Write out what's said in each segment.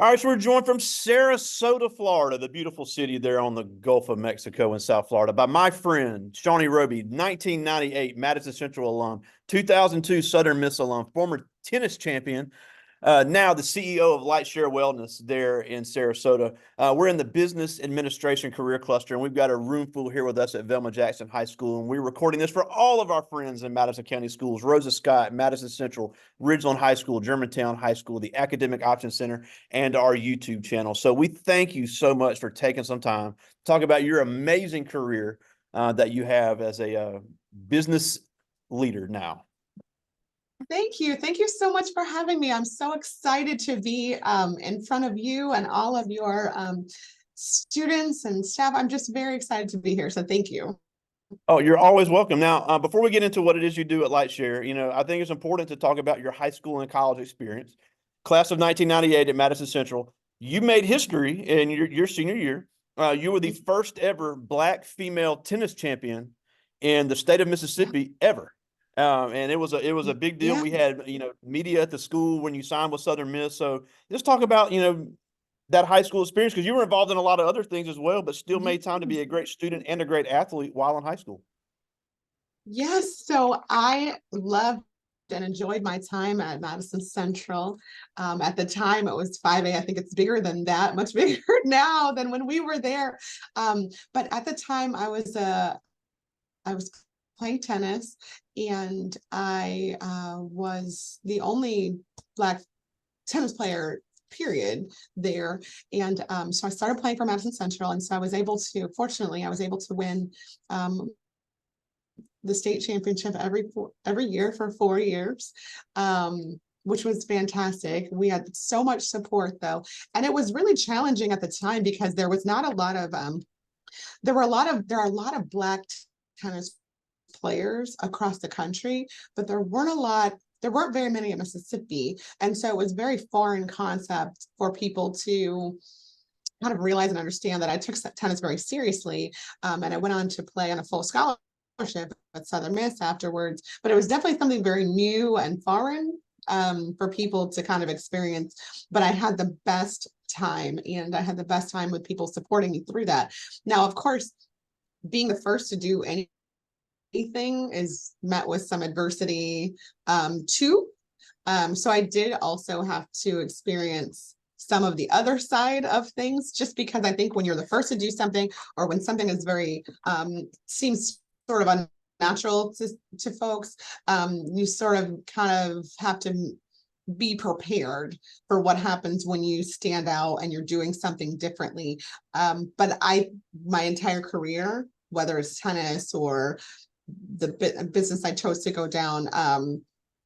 All right, so we're joined from Sarasota, Florida, the beautiful city there on the Gulf of Mexico in South Florida, by my friend, Shawny Robey, 1998 Madison Central alum, 2002 Southern Miss alum, former tennis champion, now the CEO of Lightshare Wellness there in Sarasota. We're in the Business Administration Career Cluster, and we've got a room full here with us at Velma Jackson High School, and we're recording this for all of our friends in Madison County Schools, Rosa Scott, Madison Central, Ridgeland High School, Germantown High School, the Academic Options Center, and our YouTube channel. So we thank you so much for taking some time to talk about your amazing career that you have as a business leader now. Thank you. Thank you so much for having me. I'm so excited to be in front of you and all of your students and staff. I'm just very excited to be here. So thank you. Oh, you're always welcome. Now, before we get into what it is you do at Lightshare, I think it's important to talk about your high school and college experience. Class of 1998 at Madison Central. You made history in your senior year. You were the first ever Black female tennis champion in the state of Mississippi ever. And it was a big deal. Yeah. We had, media at the school when you signed with Southern Miss. So just talk about, that high school experience, because you were involved in a lot of other things as well, but still made time to be a great student and a great athlete while in high school. Yes. So I loved and enjoyed my time at Madison Central. At the time, it was 5A. I think it's bigger than that, much bigger now than when we were there. But at the time, I was playing tennis, and I was the only Black tennis player period there. And so I started playing for Madison Central. And so fortunately, I was able to win the state championship every year for 4 years, which was fantastic. We had so much support though. And it was really challenging at the time because there was not a lot of, there are a lot of Black tennis players across the country, but there weren't very many in Mississippi. And so it was very foreign concept for people to kind of realize and understand that I took tennis very seriously. And I went on to play on a full scholarship at Southern Miss afterwards, but it was definitely something very new and foreign for people to kind of experience. But I had the best time, and I had the best time with people supporting me through that. Now, of course, being the first to do anything is met with some adversity too. So I did also have to experience some of the other side of things, just because I think when you're the first to do something, or when something is very seems sort of unnatural to folks, you sort of kind of have to be prepared for what happens when you stand out and you're doing something differently. But my entire career, whether it's tennis or the business I chose to go down,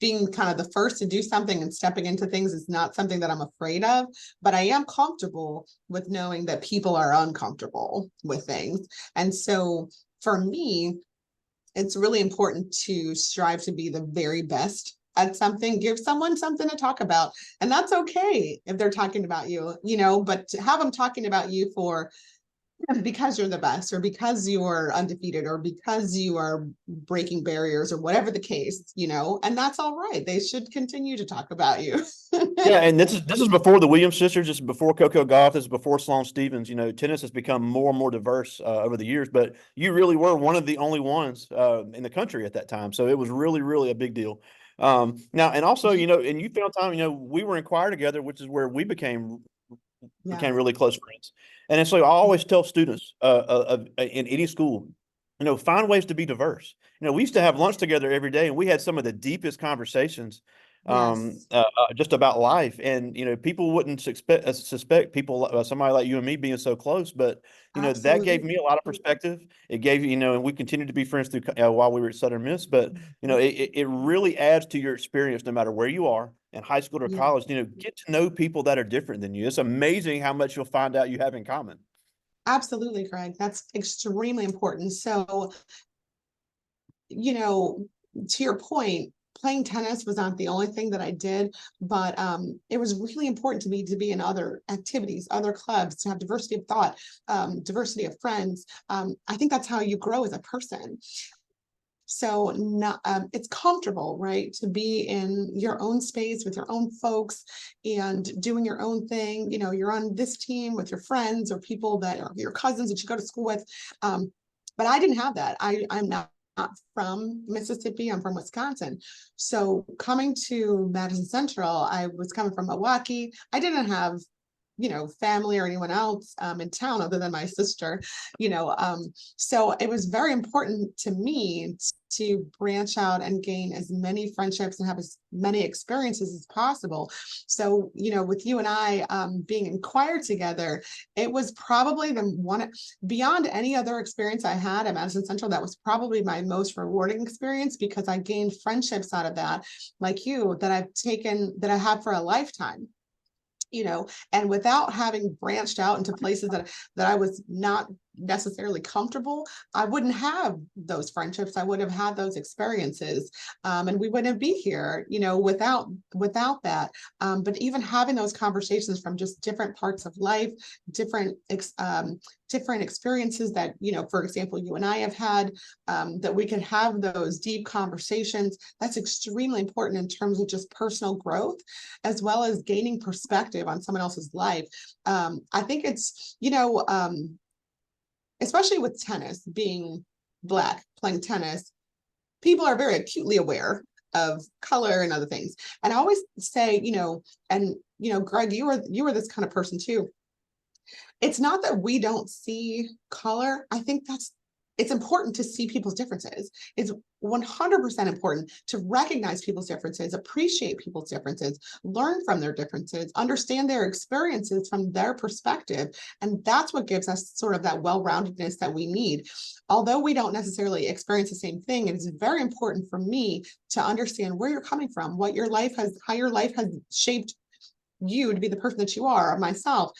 being kind of the first to do something and stepping into things is not something that I'm afraid of, but I am comfortable with knowing that people are uncomfortable with things. And so for me, it's really important to strive to be the very best at something, give someone something to talk about. And that's okay if they're talking about you, but to have them talking about you because you're the best, or because you're undefeated, or because you are breaking barriers, or whatever the case, and that's all right. They should continue to talk about you. Yeah, and this is before the Williams sisters, this is before Coco Gauff, this is before Sloane Stephens. Tennis has become more and more diverse over the years, but you really were one of the only ones in the country at that time. So it was really, really a big deal. Now, and also, and you found time, we were in choir together, which is where we became really close friends. And so I always tell students in any school, find ways to be diverse. We used to have lunch together every day, and we had some of the deepest conversations just about life. And, people wouldn't suspect people, somebody like you and me being so close, but, that gave me a lot of perspective. It gave, and we continued to be friends through while we were at Southern Miss, but, it really adds to your experience, no matter where you are, in high school or college, get to know people that are different than you. It's amazing how much you'll find out you have in common. Absolutely, Greg. That's extremely important. So, to your point, playing tennis was not the only thing that I did, but it was really important to me to be in other activities, other clubs, to have diversity of thought, diversity of friends. I think that's how you grow as a person. So not, it's comfortable, right, to be in your own space with your own folks and doing your own thing. You know, you're on this team with your friends or people that are your cousins that you go to school with. But I didn't have that. I'm not from Mississippi. I'm from Wisconsin. So coming to Madison Central, I was coming from Milwaukee. I didn't have, you know, family or anyone else in town other than my sister, you know. So it was very important to me to branch out and gain as many friendships and have as many experiences as possible. So, you know, with you and I being in choir together, it was probably the one, beyond any other experience I had at Madison Central, that was probably my most rewarding experience, because I gained friendships out of that, like you, that I've taken, that I have for a lifetime. You know, and without having branched out into places that I was not necessarily comfortable, I wouldn't have those friendships. I would have had those experiences, and we wouldn't be here, you know, without that. But even having those conversations from just different parts of life, different different experiences that, you know, for example, you and I have had, that we can have those deep conversations. That's extremely important in terms of just personal growth, as well as gaining perspective on someone else's life. I think it's, you know, especially with tennis, being Black, playing tennis, people are very acutely aware of color and other things. And I always say, you know, and, you know, Greg, you were this kind of person too. It's not that we don't see color. I think it's important to see people's differences. It's 100% important to recognize people's differences, appreciate people's differences, learn from their differences, understand their experiences from their perspective. And that's what gives us sort of that well-roundedness that we need. Although we don't necessarily experience the same thing, it is very important for me to understand where you're coming from, what your life has, how your life has shaped you to be the person that you are, myself.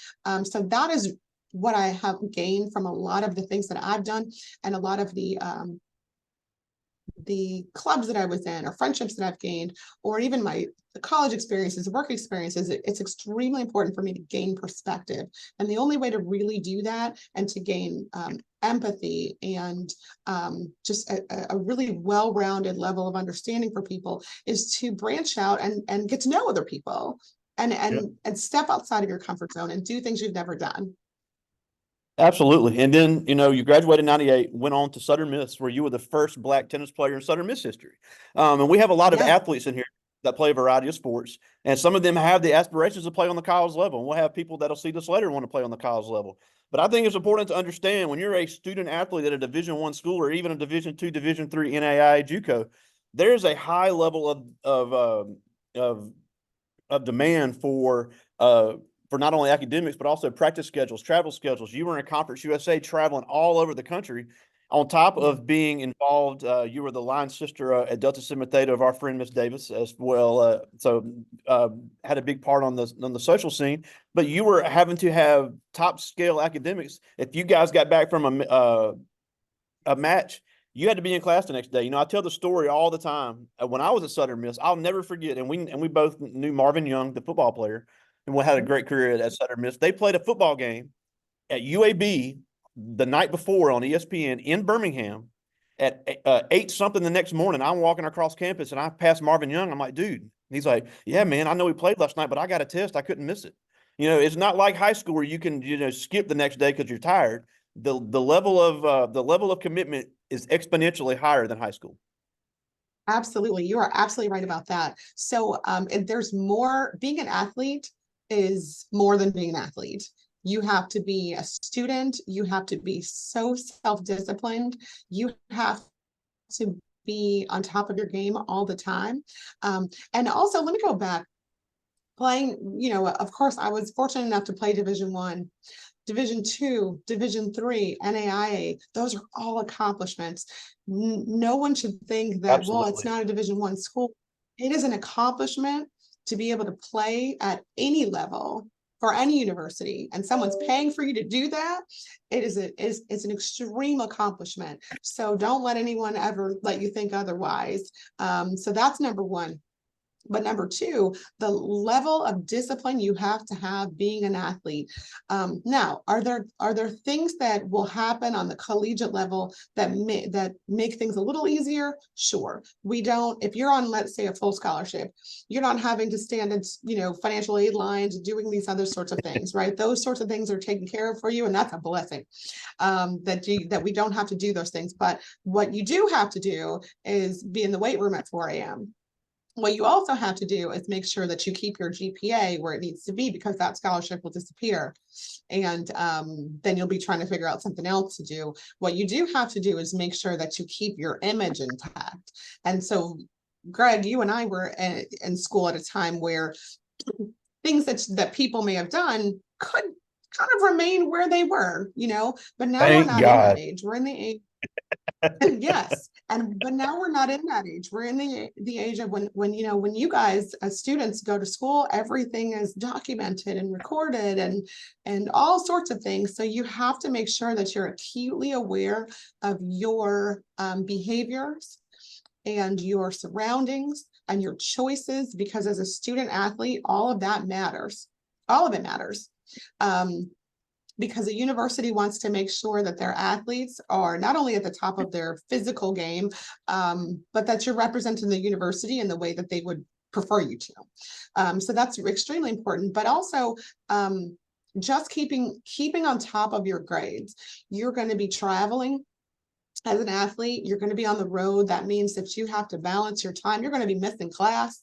So that is what I have gained from a lot of the things that I've done, and a lot of the clubs that I was in, or friendships that I've gained, or even my college experiences, work experiences. It's extremely important for me to gain perspective. And the only way to really do that and to gain empathy and just a really well-rounded level of understanding for people is to branch out and get to know other people, and step outside of your comfort zone and do things you've never done. Absolutely. And then, you know, you graduated in 98, went on to Southern Miss, where you were the first Black tennis player in Southern Miss history. And we have a lot of Yeah. athletes in here that play a variety of sports, and some of them have the aspirations to play on the college level. And we'll have people that'll see this later and want to play on the college level. But I think it's important to understand, when you're a student athlete at a Division I school, or even a Division II, Division III NAIA JUCO, there's a high level of demand for not only academics, but also practice schedules, travel schedules. You were in Conference USA, traveling all over the country. On top of being involved, you were the line sister at Delta Sigma Theta of our friend Miss Davis as well. So had a big part on the social scene. But you were having to have top scale academics. If you guys got back from a match, you had to be in class the next day. You know, I tell the story all the time. When I was at Southern Miss, I'll never forget. And we both knew Marvin Young, the football player, and we had a great career at Southern Miss. They played a football game at UAB the night before on ESPN in Birmingham at 8 something the next morning. I'm walking across campus and I passed Marvin Young. I'm like, dude. And he's like, yeah, man, I know he played last night, but I got a test. I couldn't miss it. You know, it's not like high school where you can, you know, skip the next day because you're tired. The level of commitment is exponentially higher than high school. Absolutely. You are absolutely right about that. So and there's more, being an athlete is more than being an athlete. You have to be a student. You have to be so self-disciplined. You have to be on top of your game all the time. And also, let me go back. Playing, you know, of course, I was fortunate enough to play Division I, Division II, Division III, NAIA. Those are all accomplishments. No one should think that, well, it's Absolutely. not a Division I school. It is an accomplishment to be able to play at any level for any university, and someone's paying for you to do that. It's an extreme accomplishment. So don't let anyone ever let you think otherwise. So that's number one. But number two, the level of discipline you have to have being an athlete. Now, are there things that will happen on the collegiate level that make things a little easier? Sure. We don't, if you're on, let's say, a full scholarship, you're not having to stand in, financial aid lines, doing these other sorts of things, right? Those sorts of things are taken care of for you, and that's a blessing. That we don't have to do those things. But what you do have to do is be in the weight room at 4 a.m. What you also have to do is make sure that you keep your GPA where it needs to be, because that scholarship will disappear. And then you'll be trying to figure out something else to do. What you do have to do is make sure that you keep your image intact. And so, Greg, you and I were in school at a time where things that people may have done could kind of remain where they were, but now we're Thank not in that God. age. We're in the age. Yes. But now we're not in that age. We're in the age of when you guys as students go to school, everything is documented and recorded and all sorts of things. So you have to make sure that you're acutely aware of your behaviors and your surroundings and your choices, because as a student athlete, all of that matters. All of it matters. Because a university wants to make sure that their athletes are not only at the top of their physical game, but that you're representing the university in the way that they would prefer you to. So that's extremely important, but also just keeping on top of your grades. You're going to be traveling as an athlete, you're going to be on the road. That means that you have to balance your time. You're going to be missing class.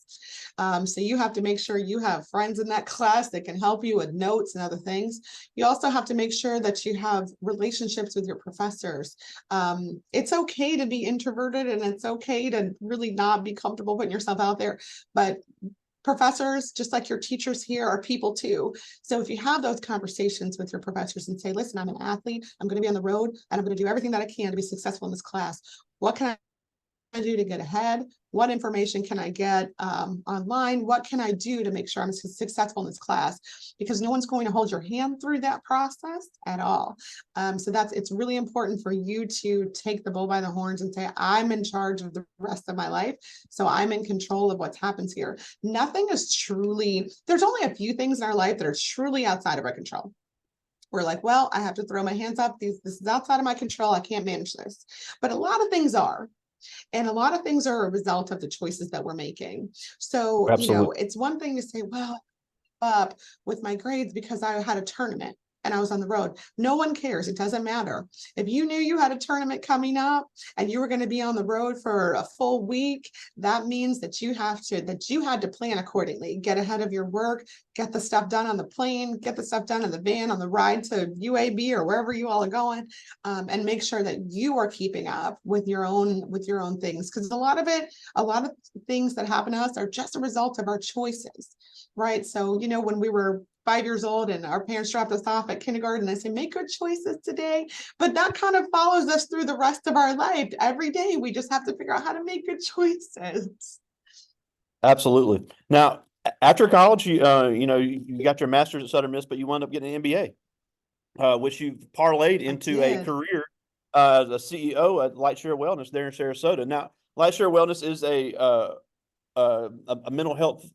So you have to make sure you have friends in that class that can help you with notes and other things. You also have to make sure that you have relationships with your professors. It's okay to be introverted, and it's okay to really not be comfortable putting yourself out there, but professors, just like your teachers here, are people too. So if you have those conversations with your professors and say, listen, I'm an athlete, I'm going to be on the road, and I'm going to do everything that I can to be successful in this class. What can I do to get ahead? What information can I get online? What can I do to make sure I'm successful in this class? Because no one's going to hold your hand through that process at all. So it's really important for you to take the bull by the horns and say, I'm in charge of the rest of my life. So I'm in control of what happens here. Nothing is truly, there's only a few things in our life that are truly outside of our control. We're like, well, I have to throw my hands up. This is outside of my control. I can't manage this. But a lot of things are. And a lot of things are a result of the choices that we're making. So, Absolutely. it's one thing to say, well, up with my grades because I had a tournament and I was on the road. No one cares. It doesn't matter. If you knew you had a tournament coming up and you were going to be on the road for a full week, that means that you had to plan accordingly, get ahead of your work, get the stuff done on the plane, get the stuff done in the van on the ride to UAB or wherever you all are going, and make sure that you are keeping up with your own things. Because a lot of things that happen to us are just a result of our choices. Right. So, when we were 5 years old and our parents dropped us off at kindergarten, they say, make good choices today. But that kind of follows us through the rest of our life. Every day, we just have to figure out how to make good choices. Absolutely. Now, after college, you got your master's at Southern Miss, but you wound up getting an MBA, which you've parlayed into a career as a CEO at Lightshare Wellness there in Sarasota. Now, Lightshare Wellness is a mental health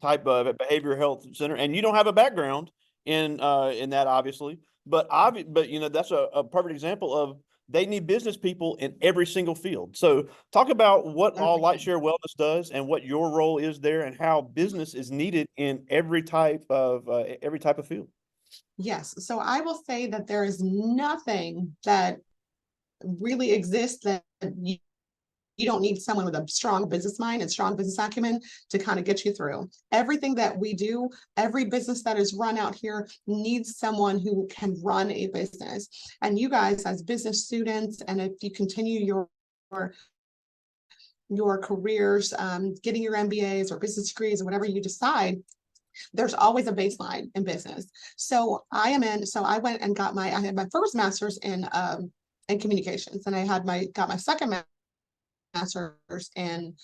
type of behavioral health center, and you don't have a background in that, obviously, but that's a perfect example of they need business people in every single field. So talk about what all Lightshare Wellness does and what your role is there and how business is needed in every type of field. Yes. So I will say that there is nothing that really exists that you don't need someone with a strong business mind and strong business acumen to kind of get you through. Everything that we do, every business that is run out here needs someone who can run a business. And you guys as business students, and if you continue your careers, getting your MBAs or business degrees or whatever you decide, there's always a baseline in business. So I went and I had my first master's in communications, and I got my second master's in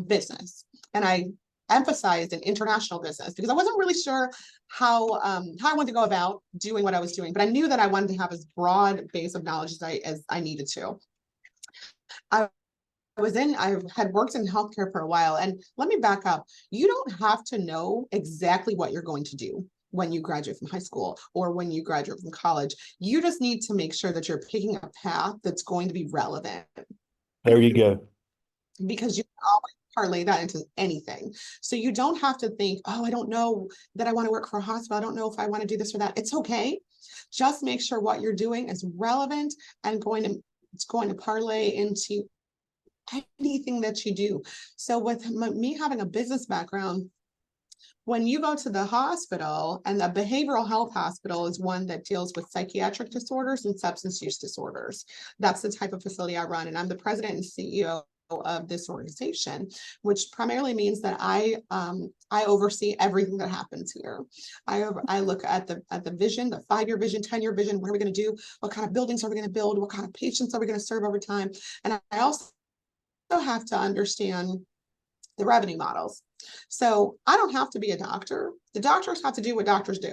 business, and I emphasized in international business because I wasn't really sure how I wanted to go about doing what I was doing, but I knew that I wanted to have as broad base of knowledge as I needed to. I I had worked in healthcare for a while, and let me back up. You don't have to know exactly what you're going to do when you graduate from high school or when you graduate from college. You just need to make sure that you're picking a path that's going to be relevant, There you go. because you can always parlay that into anything. So you don't have to think, oh, I don't know that I want to work for a hospital. I don't know if I want to do this or that. It's okay. Just make sure what you're doing is relevant and it's going to parlay into anything that you do. So with me having a business background, when you go to the hospital, and the behavioral health hospital is one that deals with psychiatric disorders and substance use disorders. That's the type of facility I run, and I'm the president and CEO of this organization, which primarily means that I oversee everything that happens here. I look at the vision, the 5-year vision, 10-year vision. What are we going to do? What kind of buildings are we going to build? What kind of patients are we going to serve over time? And I also have to understand the revenue models. So I don't have to be a doctor. The doctors have to do what doctors do.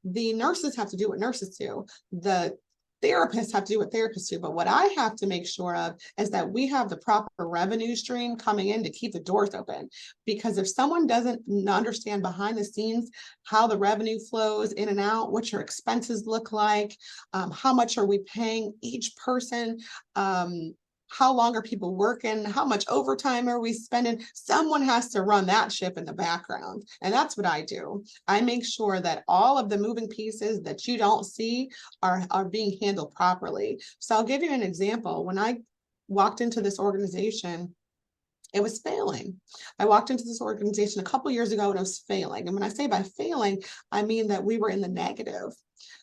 The nurses have to do what nurses do. The therapists have to do what therapists do. But what I have to make sure of is that we have the proper revenue stream coming in to keep the doors open. Because if someone doesn't understand behind the scenes how the revenue flows in and out, what your expenses look like, how much are we paying each person, how long are people working? How much overtime are we spending? Someone has to run that ship in the background. And that's what I do. I make sure that all of the moving pieces that you don't see are being handled properly. So I'll give you an example. When I walked into this organization, it was failing. I walked into this organization a couple years ago and it was failing. And when I say by failing, I mean that we were in the negative.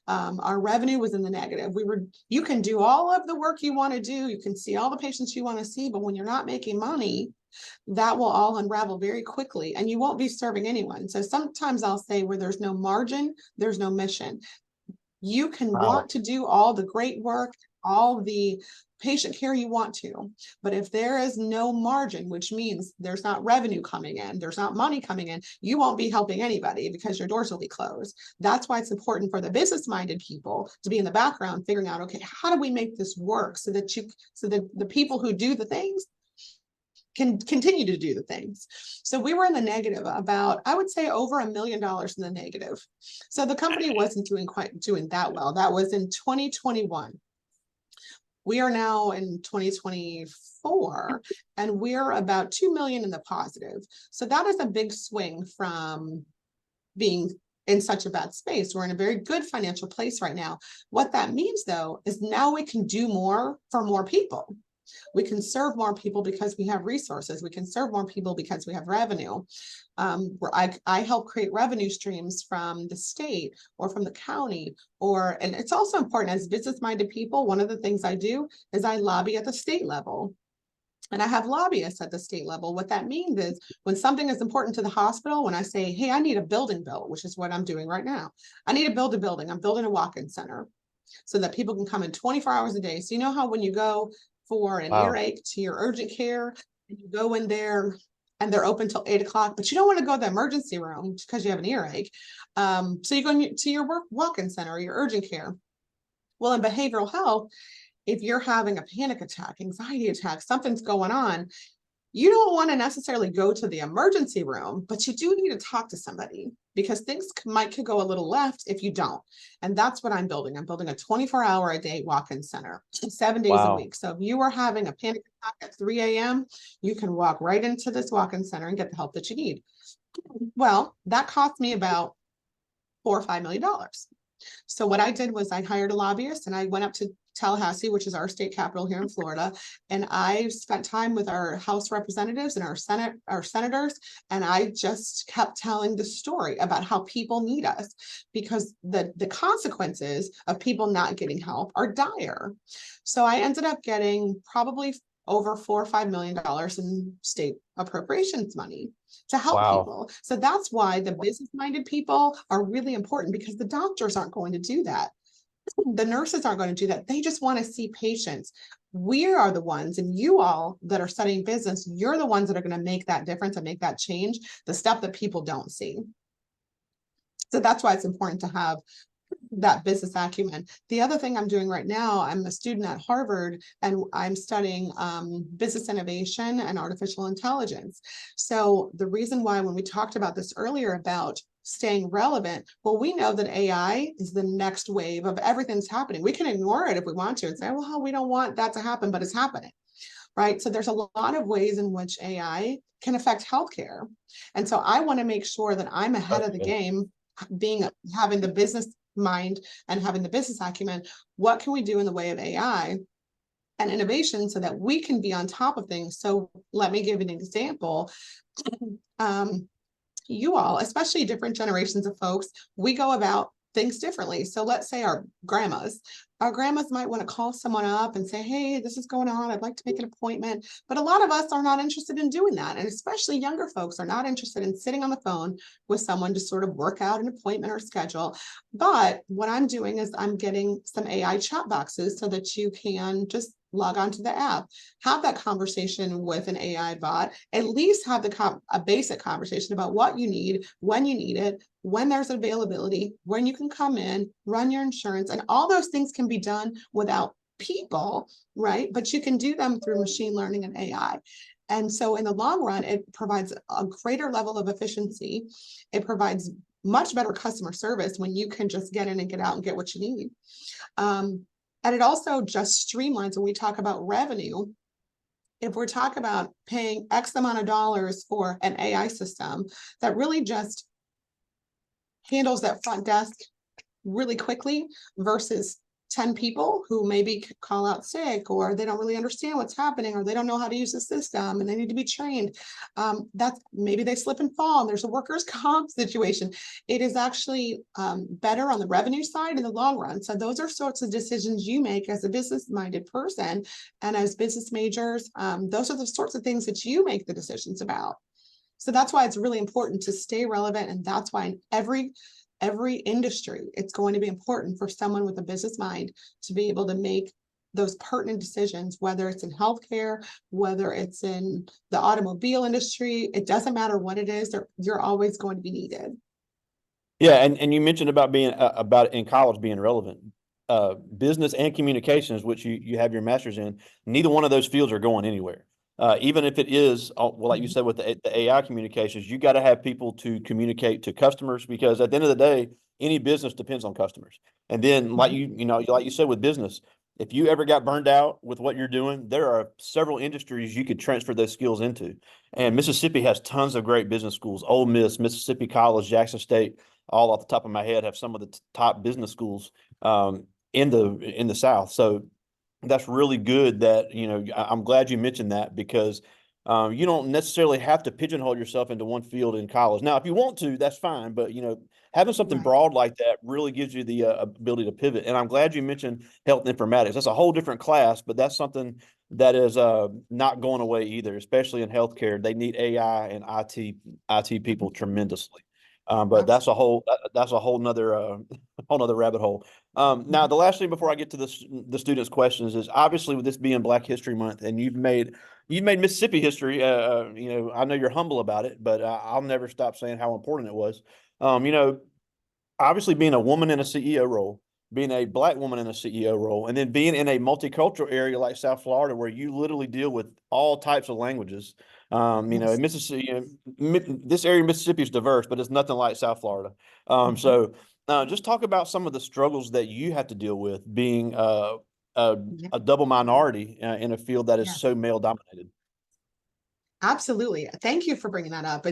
Our revenue was in the negative. You can do all of the work you want to do. You can see all the patients you want to see, but when you're not making money, that will all unravel very quickly and you won't be serving anyone. So sometimes I'll say where there's no margin, there's no mission. You can want to do all the great work, all the patient care you want to, but if there is no margin, which means there's not revenue coming in, there's not money coming in, you won't be helping anybody because your doors will be closed. That's why it's important for the business-minded people to be in the background figuring out, okay, how do we make this work so that the people who do the things can continue to do the things. So we were in the negative about, I would say, over $1 million in the negative. So the company wasn't doing that well. That was in 2021. We are now in 2024 and we're about 2 million in the positive. So that is a big swing from being in such a bad space. We're in a very good financial place right now. What that means though, is now we can do more for more people. We can serve more people because we have resources. We can serve more people because we have revenue. Where I help create revenue streams from the state or from the county, and it's also important as business-minded people. One of the things I do is I lobby at the state level. And I have lobbyists at the state level. What that means is when something is important to the hospital, when I say, hey, I need a building built, which is what I'm doing right now. I need to build a building. I'm building a walk-in center so that people can come in 24 hours a day. So you know how when you go for an earache to your urgent care, and you go in there and they're open till 8 o'clock, but you don't want to go to the emergency room because you have an earache. So you go to your walk-in center or your urgent care. Well, in behavioral health, if you're having a panic attack, anxiety attack, something's going on, you don't want to necessarily go to the emergency room, but you do need to talk to somebody because things could go a little left if you don't. And that's what I'm building. I'm building a 24-hour-a-day walk-in center, 7 days a week. So if you are having a panic attack at 3 a.m., you can walk right into this walk-in center and get the help that you need. Well, that cost me about $4 or $5 million. So what I did was I hired a lobbyist and I went up to Tallahassee, which is our state capital here in Florida. And I spent time with our House representatives and our senators. And I just kept telling the story about how people need us because the consequences of people not getting help are dire. So I ended up getting probably over $4 or $5 million in state appropriations money to help people. So that's why the business-minded people are really important because the doctors aren't going to do that. The nurses aren't going to do that. They just want to see patients. We are the ones, and you all that are studying business, you're the ones that are going to make that difference and make that change, the stuff that people don't see. So that's why it's important to have that business acumen. The other thing I'm doing right now, I'm a student at Harvard and I'm studying business innovation and artificial intelligence. So the reason why, when we talked about this earlier about staying relevant, well, we know that AI is the next wave of everything that's happening. We can ignore it if we want to and say, well, we don't want that to happen, but it's happening, right? So there's a lot of ways in which AI can affect healthcare. And so I want to make sure that I'm ahead of the game, having the business mind and having the business acumen. What can we do in the way of AI and innovation so that we can be on top of things? So let me give an example. You all, especially different generations of folks, we go about things differently. So let's say our grandmas might want to call someone up and say, hey, this is going on, I'd like to make an appointment. But a lot of us are not interested in doing that. And especially younger folks are not interested in sitting on the phone with someone to sort of work out an appointment or schedule. But what I'm doing is I'm getting some AI chat boxes so that you can just log onto the app, have that conversation with an AI bot, at least have a basic conversation about what you need, when you need it, when there's availability, when you can come in, run your insurance, and all those things can be done without people, right? But you can do them through machine learning and AI. And so in the long run, it provides a greater level of efficiency. It provides much better customer service when you can just get in and get out and get what you need. And it also just streamlines when we talk about revenue. If we're talking about paying X amount of dollars for an AI system that really just handles that front desk really quickly versus 10 people who maybe call out sick, or they don't really understand what's happening, or they don't know how to use the system and they need to be trained. That's maybe they slip and fall and there's a workers' comp situation. It is actually better on the revenue side in the long run. So those are sorts of decisions you make as a business-minded person and as business majors. Those are the sorts of things that you make the decisions about. So that's why it's really important to stay relevant. And that's why in every industry, it's going to be important for someone with a business mind to be able to make those pertinent decisions, whether it's in healthcare, whether it's in the automobile industry. It doesn't matter what it is, you're always going to be needed. Yeah, and you mentioned about being about in college being relevant. Business and communications, which you have your master's in, neither one of those fields are going anywhere. Even if it is, well, like you said, with the AI communications, you got to have people to communicate to customers, because at the end of the day, any business depends on customers. And then, like you said, with business, if you ever got burned out with what you're doing, there are several industries you could transfer those skills into. And Mississippi has tons of great business schools. Ole Miss, Mississippi College, Jackson State, all off the top of my head, have some of the top business schools in the South. So that's really good that, I'm glad you mentioned that, because you don't necessarily have to pigeonhole yourself into one field in college. Now, if you want to, that's fine. But, having something Right. broad like that really gives you the ability to pivot. And I'm glad you mentioned health informatics. That's a whole different class, but that's something that is not going away either, especially in healthcare. They need AI and IT people tremendously. But that's a whole nother rabbit hole. Now, the last thing before I get to the students' questions is, obviously, with this being Black History Month, and you've made Mississippi history. I know you're humble about it, but I'll never stop saying how important it was. Obviously, being a woman in a CEO role, being a Black woman in a CEO role, and then being in a multicultural area like South Florida, where you literally deal with all types of languages. Yes. In Mississippi, this area of Mississippi is diverse, but it's nothing like South Florida. So just talk about some of the struggles that you have to deal with being a double minority in a field that is Yes. so male dominated. Absolutely. Thank you for bringing that up.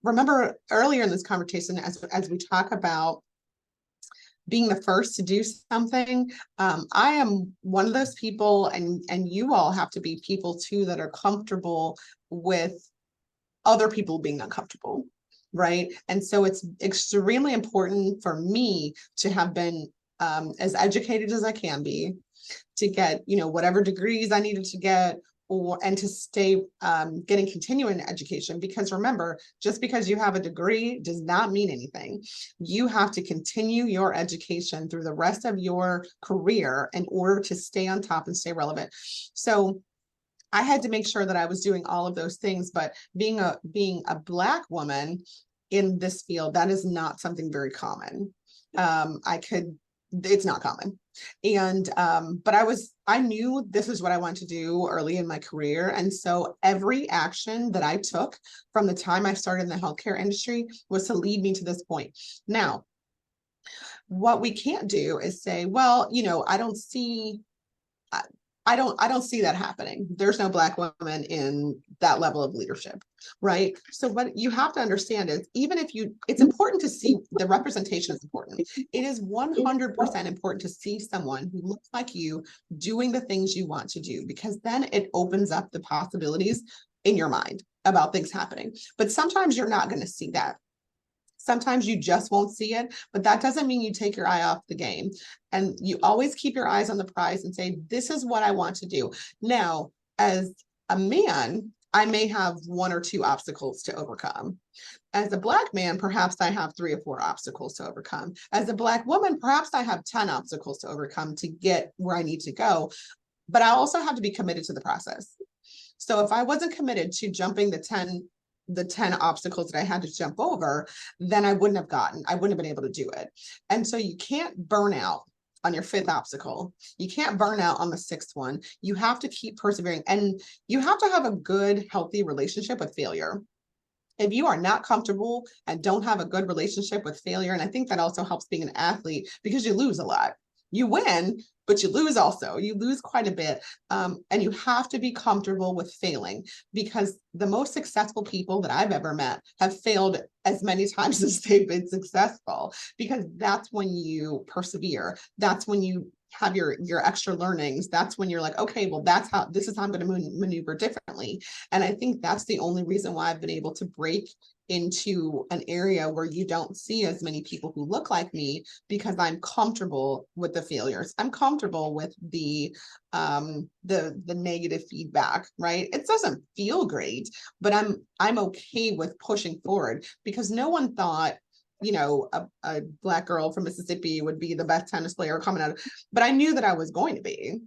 Remember earlier in this conversation, as we talk about being the first to do something, I am one of those people, and you all have to be people too that are comfortable with other people being uncomfortable, right? And so it's extremely important for me to have been as educated as I can be, to get, whatever degrees I needed to get, and to stay getting continuing education. Because remember, just because you have a degree does not mean anything. You have to continue your education through the rest of your career in order to stay on top and stay relevant. So I had to make sure that I was doing all of those things. But being a Black woman, in this field, that is not something very common. It's not common. And, but I knew this is what I wanted to do early in my career. And so every action that I took from the time I started in the healthcare industry was to lead me to this point. Now, what we can't do is say, well, I don't see that happening. There's no Black women in that level of leadership, right? So what you have to understand is, even if it's important to see the representation is important. It is 100% important to see someone who looks like you doing the things you want to do, because then it opens up the possibilities in your mind about things happening. But sometimes you're not going to see that. Sometimes you just won't see it, but that doesn't mean you take your eye off the game. And you always keep your eyes on the prize and say, this is what I want to do. Now, as a man, I may have 1 or 2 obstacles to overcome. As a Black man, perhaps I have 3 or 4 obstacles to overcome. As a Black woman, perhaps I have 10 obstacles to overcome to get where I need to go. But I also have to be committed to the process. So if I wasn't committed to jumping the 10 obstacles that I had to jump over, then I wouldn't have been able to do it. And so you can't burn out on your 5th obstacle. You can't burn out on the 6th one. You have to keep persevering, and you have to have a good, healthy relationship with failure. If you are not comfortable and don't have a good relationship with failure, and I think that also helps being an athlete, because you lose a lot. You win, but you lose also. You lose quite a bit. And you have to be comfortable with failing, because the most successful people that I've ever met have failed as many times as they've been successful, because that's when you persevere. That's when you have your extra learnings. That's when you're like, okay, well, this is how I'm going to maneuver differently. And I think that's the only reason why I've been able to break into an area where you don't see as many people who look like me, because I'm comfortable with the failures. I'm comfortable with the negative feedback, right? It doesn't feel great, but I'm okay with pushing forward, because no one thought, a Black girl from Mississippi would be the best tennis player coming out, but I knew that I was going to be.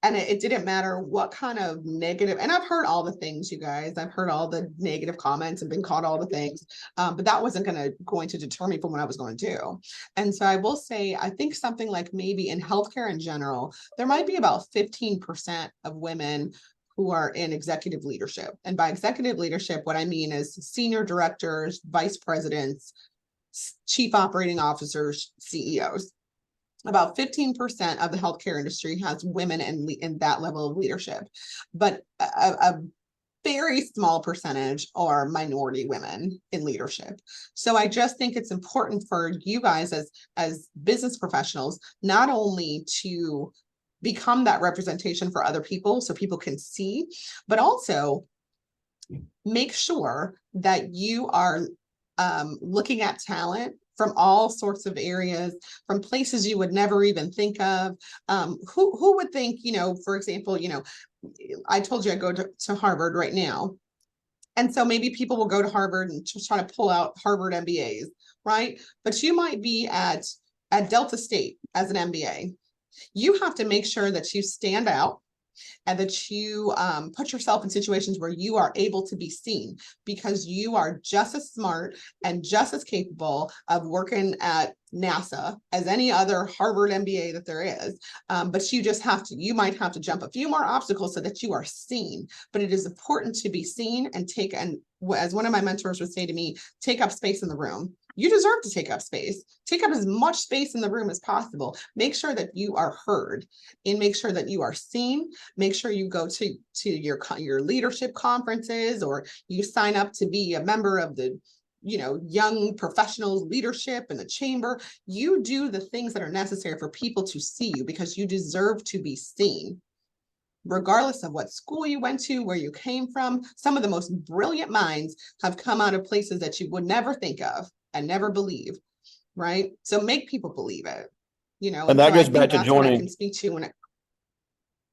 And it didn't matter what kind of negative, and I've heard all the things, you guys. I've heard all the negative comments and been called all the things, but that wasn't going to deter me from what I was going to do. And so I will say, I think something like, maybe in healthcare in general, there might be about 15% of women who are in executive leadership. And by executive leadership, what I mean is senior directors, vice presidents, chief operating officers, CEOs. About 15% of the healthcare industry has women in that level of leadership, but a very small percentage are minority women in leadership. So I just think it's important for you guys as business professionals, not only to become that representation for other people so people can see, but also make sure that you are looking at talent from all sorts of areas, from places you would never even think of. Who would think, for example, I told you I go to Harvard right now. And so maybe people will go to Harvard and just try to pull out Harvard MBAs, right? But you might be at Delta State as an MBA. You have to make sure that you stand out, and that you put yourself in situations where you are able to be seen, because you are just as smart and just as capable of working at NASA as any other Harvard MBA that there is. But you might have to jump a few more obstacles so that you are seen. But it is important to be seen and as one of my mentors would say to me, take up space in the room. You deserve to take up space. Take up as much space in the room as possible. Make sure that you are heard, and make sure that you are seen. Make sure you go to your leadership conferences, or you sign up to be a member of the young professionals leadership in the chamber. You do the things that are necessary for people to see you, because you deserve to be seen. Regardless of what school you went to, where you came from, some of the most brilliant minds have come out of places that you would never think of and never believe, right? So make people believe it, And that so goes I back think to that's what I joining. can speak to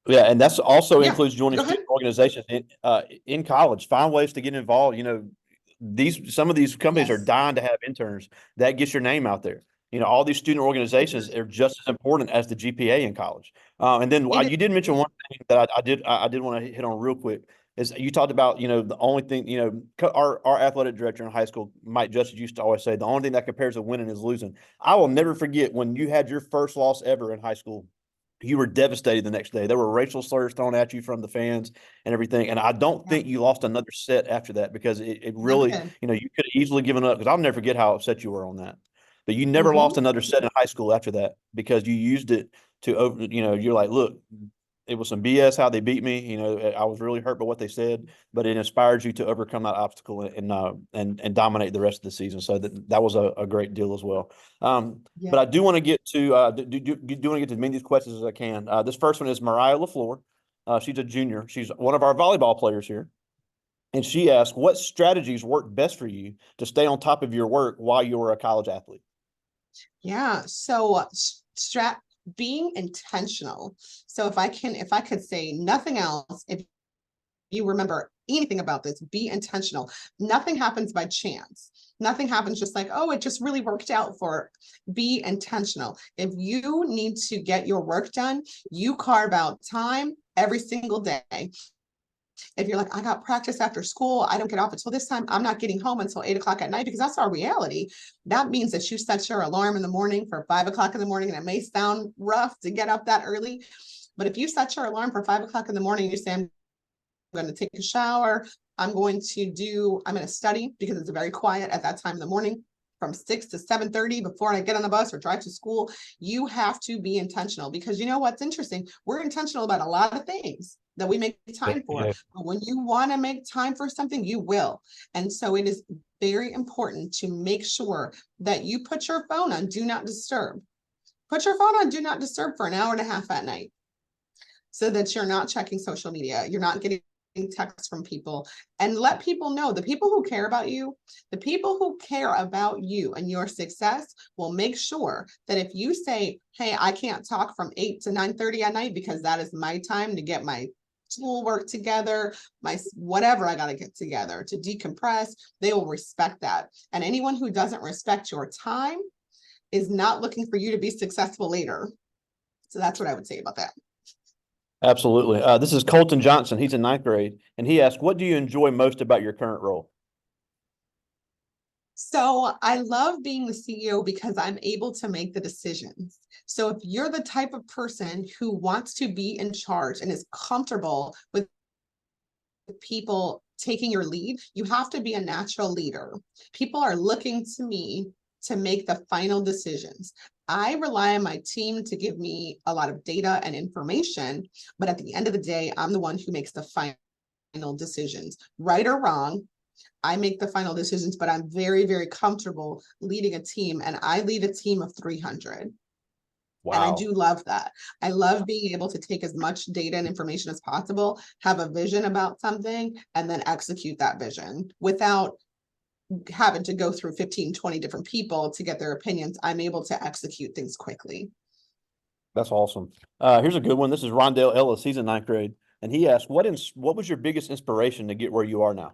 Yeah, and that's also yeah, includes joining go ahead. student organizations in college. Find ways to get involved. Some of these companies are Yes. dying to have interns. That gets your name out there. All these student organizations are just as important as the GPA in college. And then It you did mention one thing that I did want to hit on real quick is you talked about, the only thing, our athletic director in high school, Mike Justice, used to always say, the only thing that compares to winning is losing. I will never forget when you had your first loss ever in high school. You were devastated the next day. There were racial slurs thrown at you from the fans and everything. And I don't Yeah, think you lost another set after that, because it never really, did. you could have easily given up, because I'll never forget how upset you were on that. But you never lost Mhm. another set in high school after that, because you used it to over, you're like, look, it was some BS how they beat me. I was really hurt by what they said, but it inspired you to overcome that obstacle and dominate the rest of the season. So that was a great deal as well. Yeah. But I do want to get to do want to get to as many of these questions as I can. This first one is Mariah LaFleur. She's a junior. She's one of our volleyball players here. And she asked, what strategies work best for you to stay on top of your work while you're a college athlete? Yeah. So strat being intentional. So if I could say nothing else, if you remember anything about this, be intentional. Nothing happens by chance. Nothing happens just like, oh, it just really worked out for. Be intentional. If you need to get your work done, you carve out time every single day. If you're like, I got practice after school, I don't get off until this time, I'm not getting home until 8 o'clock at night, because that's our reality. That means that you set your alarm in the morning for 5 o'clock in the morning, and it may sound rough to get up that early. But if you set your alarm for 5 o'clock in the morning, you say, I'm going to take a shower, I'm going to study, because it's very quiet at that time in the morning, from 6 to 7:30 before I get on the bus or drive to school. You have to be intentional, because you know what's interesting? We're intentional about a lot of things that we make time for. Yeah, But when you want to make time for something, you will. And so it is very important to make sure that you put your phone on do not disturb. Put your phone on do not disturb for an hour and a half at night, so that you're not checking social media, you're not getting texts from people. And let people know, the people who care about you, the people who care about you and your success will make sure that if you say, hey, I can't talk from 8 to 9:30 at night because that is my time to get my schoolwork together, my whatever I got to get together to decompress, they will respect that. And anyone who doesn't respect your time is not looking for you to be successful later. So that's what I would say about that. absolutely. This is Colton Johnson. He's in ninth grade, and he asked, what do you enjoy most about your current role? So I love being the CEO because I'm able to make the decisions. So if you're the type of person who wants to be in charge and is comfortable with people taking your lead, you have to be a natural leader. People are looking to me to make the final decisions. I rely on my team to give me a lot of data and information, but at the end of the day, I'm the one who makes the final decisions, right or wrong. I make the final decisions, but I'm very, very comfortable leading a team, and I lead a team of 300. And I Wow. do love that. I love being able to take as much data and information as possible, have a vision about something, and then execute that vision without having to go through 15, 20 different people to get their opinions. I'm able to execute things quickly. That's awesome. Here's a good one. This is Rondell Ellis. He's in ninth grade, and he asked, what was your biggest inspiration to get where you are now?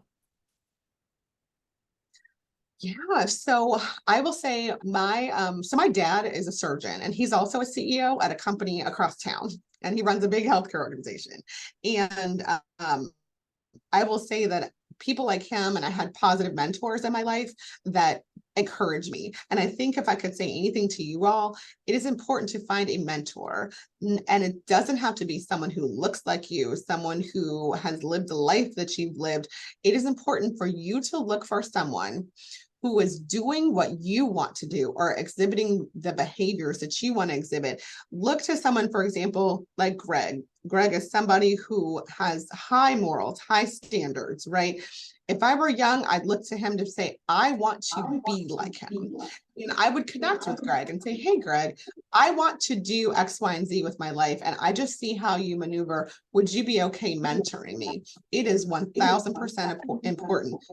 Yeah, so I will say my dad is a surgeon, and he's also a CEO at a company across town, and he runs a big healthcare organization. And I will say that people like him, and I had positive mentors in my life that encourage me. And I think if I could say anything to you all, it is important to find a mentor. And it doesn't have to be someone who looks like you, someone who has lived the life that you've lived. It is important for you to look for someone who is doing what you want to do or exhibiting the behaviors that you want to exhibit. Look to someone, for example, like Greg. Greg is somebody who has high morals, high standards, right? If I were young, I'd look to him to say, I want to be like him. And I would connect with Greg and say, hey, Greg, I want to do X, Y, and Z with my life. And I just see how you maneuver. Would you be okay mentoring me? It is 1000% important,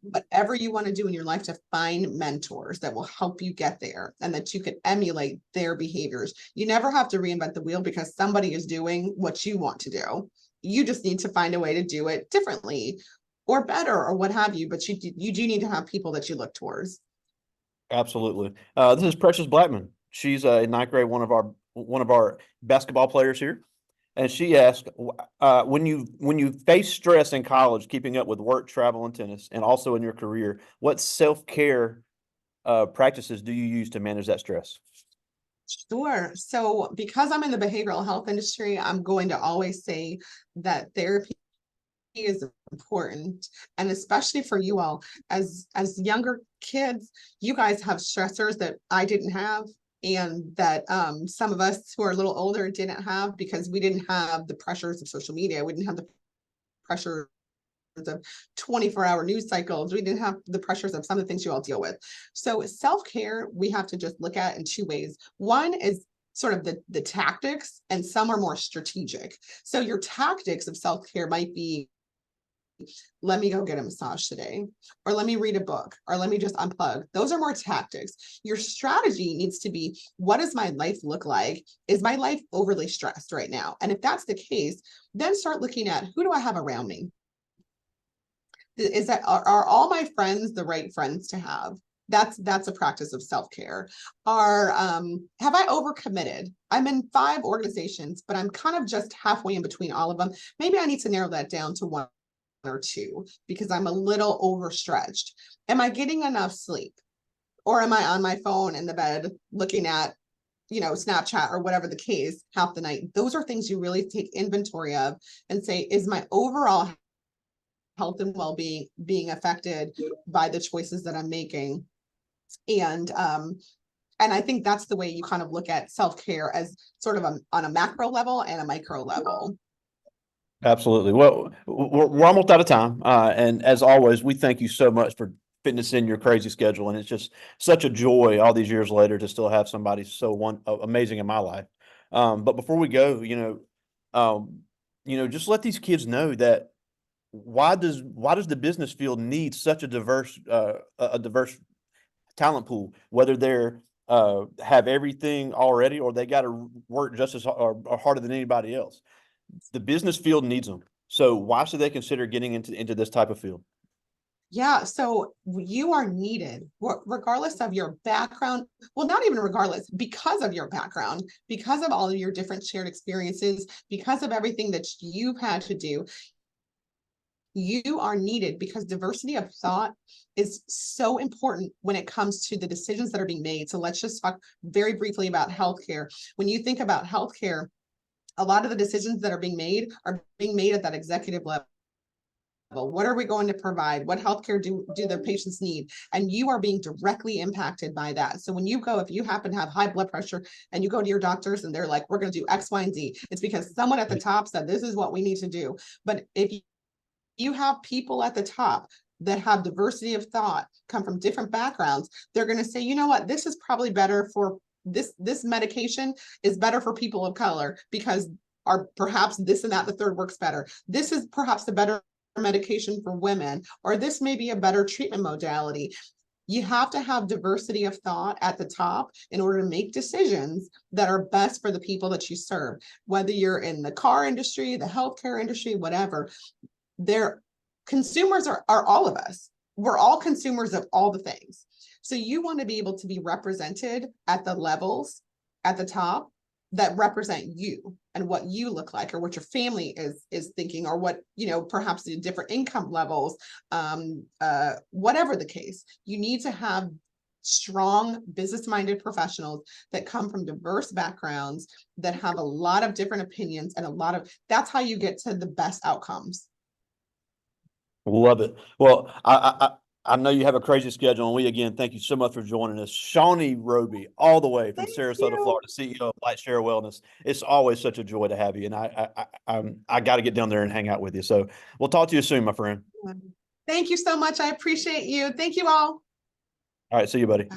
whatever you want to do in your life, to find mentors that will help you get there and that you can emulate their behaviors. You never have to reinvent the wheel because somebody is doing what you want to do. You just need to find a way to do it differently or better or what have you, but you do need to have people that you look towards. Absolutely. This is Precious Blackman. She's in ninth grade, one of our basketball players here. And she asked, when you face stress in college, keeping up with work, travel, and tennis, and also in your career, what self-care practices do you use to manage that stress? Sure. So because I'm in the behavioral health industry, I'm going to always say that therapy is important. And especially for you all as younger kids, you guys have stressors that I didn't have and that some of us who are a little older didn't have because we didn't have the pressures of social media. We didn't have the pressure of 24-hour news cycles. We didn't have the pressures of some of the things you all deal with. So self-care, we have to just look at in two ways. One is sort of the tactics, and some are more strategic. So your tactics of self-care might be, let me go get a massage today, or let me read a book, or let me just unplug. Those are more tactics. Your strategy needs to be, what does my life look like? Is my life overly stressed right now? And if that's the case, then start looking at, who do I have around me? Is that, are all my friends the right friends to have? That's a practice of self-care. Have I overcommitted? I'm in 5 organizations, but I'm kind of just halfway in between all of them. Maybe I need to narrow that down to 1 or 2 because I'm a little overstretched. Am I getting enough sleep? Or am I on my phone in the bed looking at, Snapchat or whatever the case half the night? Those are things you really take inventory of and say, is my overall health and well-being being affected by the choices that I'm making? And I think that's the way you kind of look at self-care, as sort of on a macro level and a micro level. Absolutely. Well, we're almost out of time. And as always, we thank you so much for fitting us in your crazy schedule. And it's just such a joy all these years later to still have somebody so amazing in my life. But before we go, just let these kids know that why does the business field need such a diverse talent pool, whether they're have everything already or they got to work just as or harder than anybody else. The business field needs them. So why should they consider getting into this type of field? Yeah, so you are needed regardless of your background. Well, not even regardless, because of your background, because of all of your different shared experiences, because of everything that you've had to do. You are needed because diversity of thought is so important when it comes to the decisions that are being made. So let's just talk very briefly about healthcare. When you think about healthcare, a lot of the decisions that are being made at that executive level. What are we going to provide? What healthcare do the patients need? And you are being directly impacted by that. So when you go, if you happen to have high blood pressure and you go to your doctors and they're like, we're going to do X, Y, and Z, it's because someone at the top said, this is what we need to do. But if you have people at the top that have diversity of thought, come from different backgrounds, they're going to say, you know what, this is probably better for this medication is better for people of color because perhaps this and that, the third works better. This is perhaps the better medication for women, or this may be a better treatment modality. You have to have diversity of thought at the top in order to make decisions that are best for the people that you serve, whether you're in the car industry, the healthcare industry, whatever. Consumers are all of us. We're all consumers of all the things. So you want to be able to be represented at the levels at the top that represent you and what you look like, or what your family is thinking, or what, perhaps the different income levels, whatever the case. You need to have strong business-minded professionals that come from diverse backgrounds, that have a lot of different opinions, and that's how you get to the best outcomes. Love it. Well, I know you have a crazy schedule, and we again thank you so much for joining us. Shawny Robey, all the way from Thank Sarasota, you. Florida, CEO of Lightshare Wellness. It's always such a joy to have you, and I got to get down there and hang out with you. So we'll talk to you soon, my friend. Thank you so much. I appreciate you. Thank you all. All right, see you, buddy.